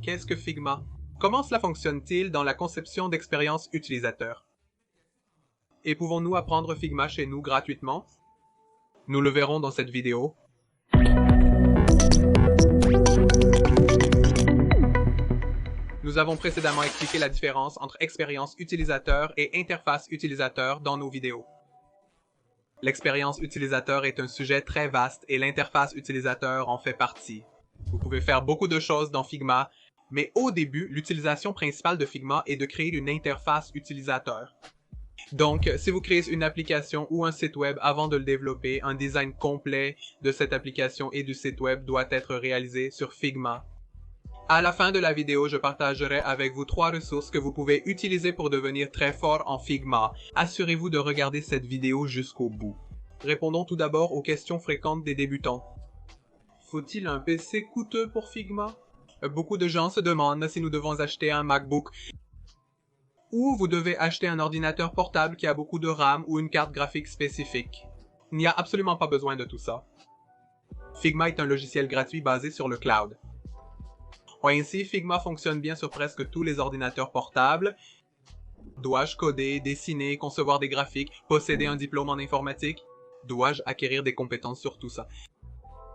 Qu'est-ce que Figma? Comment cela fonctionne-t-il dans la conception d'expériences utilisateurs? Et pouvons-nous apprendre Figma chez nous gratuitement? Nous le verrons dans cette vidéo. Nous avons précédemment expliqué la différence entre expérience utilisateur et interface utilisateur dans nos vidéos. L'expérience utilisateur est un sujet très vaste et l'interface utilisateur en fait partie. Vous pouvez faire beaucoup de choses dans Figma, mais au début, l'utilisation principale de Figma est de créer une interface utilisateur. Donc, si vous créez une application ou un site web avant de le développer, un design complet de cette application et du site web doit être réalisé sur Figma. À la fin de la vidéo, je partagerai avec vous 3 ressources que vous pouvez utiliser pour devenir très fort en Figma. Assurez-vous de regarder cette vidéo jusqu'au bout. Répondons tout d'abord aux questions fréquentes des débutants. Faut-il un PC coûteux pour Figma? Beaucoup de gens se demandent si nous devons acheter un MacBook ou vous devez acheter un ordinateur portable qui a beaucoup de RAM ou une carte graphique spécifique. Il n'y a absolument pas besoin de tout ça. Figma est un logiciel gratuit basé sur le cloud. Ainsi, Figma fonctionne bien sur presque tous les ordinateurs portables. Dois-je coder, dessiner, concevoir des graphiques, posséder un diplôme en informatique? Dois-je acquérir des compétences sur tout ça?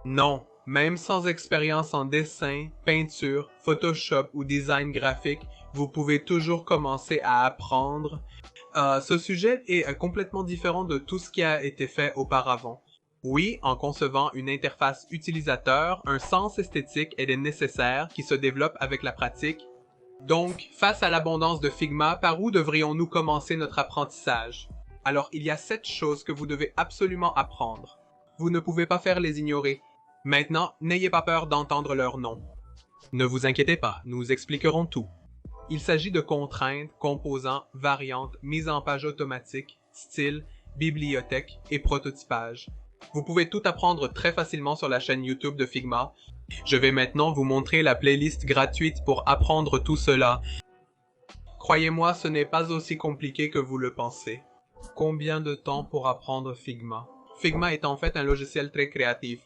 Non, même sans expérience en dessin, peinture, Photoshop ou design graphique, vous pouvez toujours commencer à apprendre. Ce sujet est complètement différent de tout ce qui a été fait auparavant. Oui, en concevant une interface utilisateur, un sens esthétique est nécessaire qui se développe avec la pratique. Donc, face à l'abondance de Figma, par où devrions-nous commencer notre apprentissage? Alors, il y a 7 choses que vous devez absolument apprendre. Vous ne pouvez pas faire les ignorer. Maintenant, n'ayez pas peur d'entendre leur nom. Ne vous inquiétez pas, nous expliquerons tout. Il s'agit de contraintes, composants, variantes, mise en page automatique, style, bibliothèque et prototypage. Vous pouvez tout apprendre très facilement sur la chaîne YouTube de Figma. Je vais maintenant vous montrer la playlist gratuite pour apprendre tout cela. Croyez-moi, ce n'est pas aussi compliqué que vous le pensez. Combien de temps pour apprendre Figma? Figma est en fait un logiciel très créatif,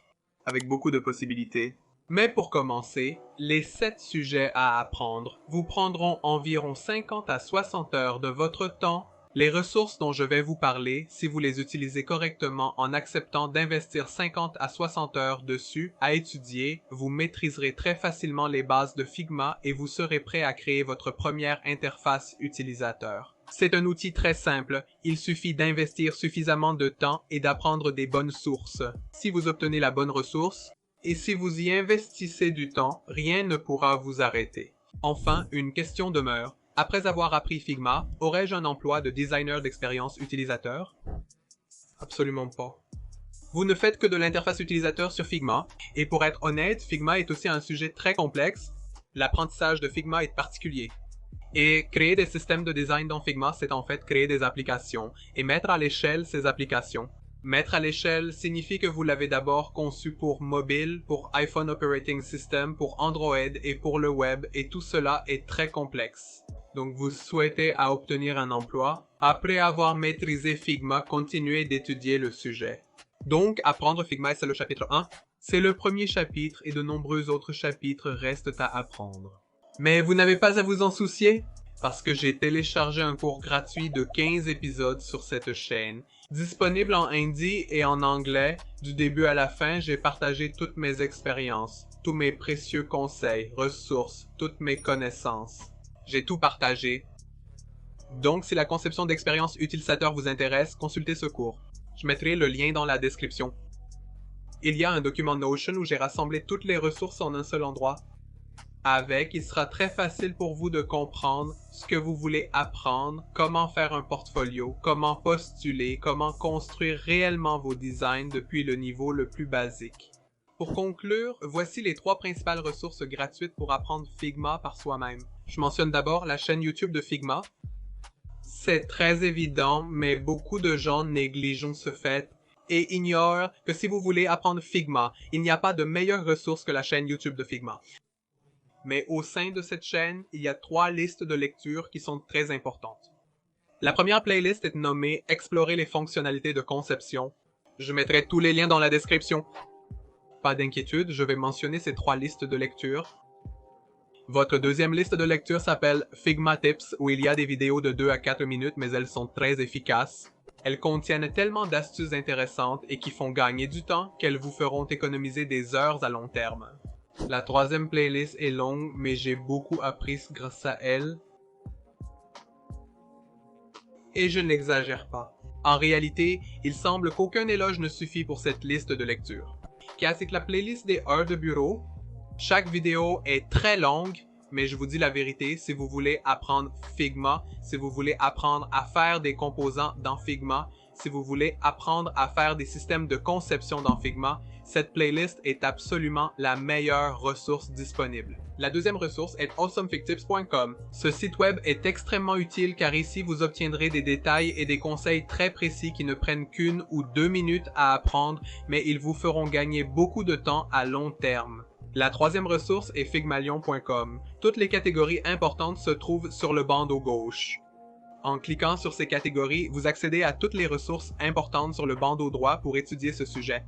avec beaucoup de possibilités. Mais pour commencer, les 7 sujets à apprendre vous prendront environ 50 à 60 heures de votre temps. Les ressources dont je vais vous parler, si vous les utilisez correctement en acceptant d'investir 50 à 60 heures dessus à étudier, vous maîtriserez très facilement les bases de Figma et vous serez prêt à créer votre première interface utilisateur. C'est un outil très simple, il suffit d'investir suffisamment de temps et d'apprendre des bonnes sources. Si vous obtenez la bonne ressource, et si vous y investissez du temps, rien ne pourra vous arrêter. Enfin, une question demeure. Après avoir appris Figma, aurais-je un emploi de designer d'expérience utilisateur? Absolument pas. Vous ne faites que de l'interface utilisateur sur Figma, et pour être honnête, Figma est aussi un sujet très complexe. L'apprentissage de Figma est particulier. Et créer des systèmes de design dans Figma, c'est en fait créer des applications, et mettre à l'échelle ces applications. Mettre à l'échelle signifie que vous l'avez d'abord conçu pour mobile, pour iPhone Operating System, pour Android et pour le web, et tout cela est très complexe. Donc vous souhaitez à obtenir un emploi. Après avoir maîtrisé Figma, continuez d'étudier le sujet. Donc, apprendre Figma, c'est le chapitre 1. C'est le premier chapitre et de nombreux autres chapitres restent à apprendre. Mais vous n'avez pas à vous en soucier, parce que j'ai téléchargé un cours gratuit de 15 épisodes sur cette chaîne. Disponible en hindi et en anglais, du début à la fin, j'ai partagé toutes mes expériences, tous mes précieux conseils, ressources, toutes mes connaissances. J'ai tout partagé. Donc, si la conception d'expérience utilisateur vous intéresse, consultez ce cours. Je mettrai le lien dans la description. Il y a un document Notion où j'ai rassemblé toutes les ressources en un seul endroit. Avec, il sera très facile pour vous de comprendre ce que vous voulez apprendre, comment faire un portfolio, comment postuler, comment construire réellement vos designs depuis le niveau le plus basique. Pour conclure, voici les 3 principales ressources gratuites pour apprendre Figma par soi-même. Je mentionne d'abord la chaîne YouTube de Figma. C'est très évident, mais beaucoup de gens négligent ce fait et ignorent que si vous voulez apprendre Figma, il n'y a pas de meilleure ressource que la chaîne YouTube de Figma. Mais au sein de cette chaîne, il y a 3 listes de lecture qui sont très importantes. La première playlist est nommée « Explorer les fonctionnalités de conception ». Je mettrai tous les liens dans la description. Pas d'inquiétude, je vais mentionner ces 3 listes de lecture. Votre deuxième liste de lecture s'appelle Figma Tips, où il y a des vidéos de 2 à 4 minutes, mais elles sont très efficaces. Elles contiennent tellement d'astuces intéressantes et qui font gagner du temps qu'elles vous feront économiser des heures à long terme. La troisième playlist est longue, mais j'ai beaucoup appris grâce à elle. Et je n'exagère pas. En réalité, il semble qu'aucun éloge ne suffit pour cette liste de lecture. Car c'est que la playlist des heures de bureau, chaque vidéo est très longue, mais je vous dis la vérité, si vous voulez apprendre Figma, si vous voulez apprendre à faire des composants dans Figma, si vous voulez apprendre à faire des systèmes de conception dans Figma, cette playlist est absolument la meilleure ressource disponible. La deuxième ressource est awesomefigtips.com. Ce site web est extrêmement utile car ici vous obtiendrez des détails et des conseils très précis qui ne prennent qu'1 ou 2 minutes à apprendre, mais ils vous feront gagner beaucoup de temps à long terme. La troisième ressource est figmalion.com. Toutes les catégories importantes se trouvent sur le bandeau gauche. En cliquant sur ces catégories, vous accédez à toutes les ressources importantes sur le bandeau droit pour étudier ce sujet.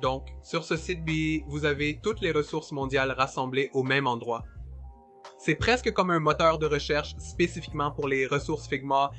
Donc, sur ce site BI, vous avez toutes les ressources mondiales rassemblées au même endroit. C'est presque comme un moteur de recherche spécifiquement pour les ressources Figma.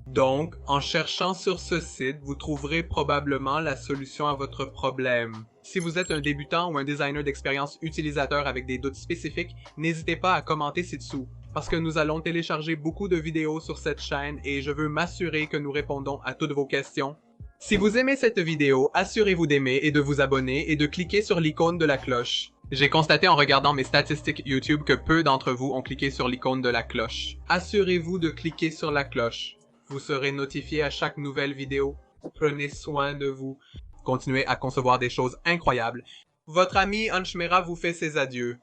Donc, en cherchant sur ce site, vous trouverez probablement la solution à votre problème. Si vous êtes un débutant ou un designer d'expérience utilisateur avec des doutes spécifiques, n'hésitez pas à commenter ci-dessous, parce que nous allons télécharger beaucoup de vidéos sur cette chaîne et je veux m'assurer que nous répondons à toutes vos questions. Si vous aimez cette vidéo, assurez-vous d'aimer et de vous abonner et de cliquer sur l'icône de la cloche. J'ai constaté en regardant mes statistiques YouTube que peu d'entre vous ont cliqué sur l'icône de la cloche. Assurez-vous de cliquer sur la cloche. Vous serez notifié à chaque nouvelle vidéo. Prenez soin de vous. Continuez à concevoir des choses incroyables. Votre ami Anshmera vous fait ses adieux.